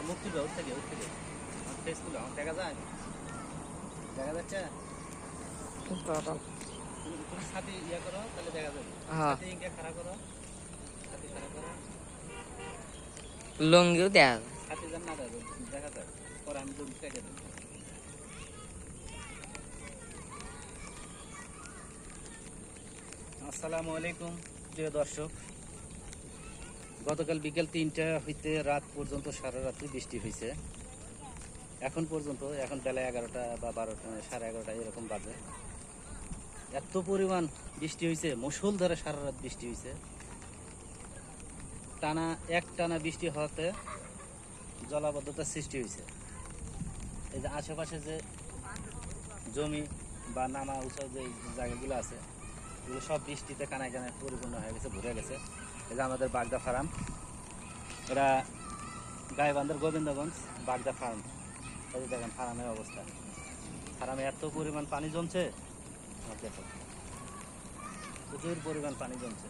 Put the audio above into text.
আমার মুখ তুলবে ওর থেকে আমার ফেস তুলে আমার দেখা যায়, দেখা যাচ্ছে। তুমি ছাতি ইয়া করো তাহলে দেখা যাবে। ছাতি ইঙ্গে খাড়া করো, ছাতি খাড়া করো, লুঙ্গিও দেখা যায়। ছাতি যেন না দেখা যায়। পরে আমি জমি কেটে দেবো। আসসালামু আলাইকুম প্রিয় দর্শক। গতকাল বিকেল 3টা হইতে রাত পর্যন্ত সারা রাত্রি বৃষ্টি হয়েছে। এখন পর্যন্ত, এখন বেলা 11টা বা 12টা, 11:30 এরকম বাজে। এত পরিমাণ বৃষ্টি হয়েছে, মুষলধারে সারা রাত বৃষ্টি হয়েছে। টানা বৃষ্টি হওয়াতে জলাবদ্ধতার সৃষ্টি হয়েছে। এই যে আশেপাশে যে জমি বা নামা উঁচা যে জায়গাগুলো আছে, এগুলো সব বৃষ্টিতে কানায় কানায় পরিপূর্ণ হয়ে গেছে, ভরে গেছে। এই যে আমাদের বাগদা ফার্ম, এরা গাইবান্ধার গোবিন্দগঞ্জ বাগদা ফার্ম। এই যে দেখেন ফার্মের অবস্থা, ফার্মে এত পরিমাণ পানি জমছে, দেখো প্রচুর পরিমাণ পানি জমছে।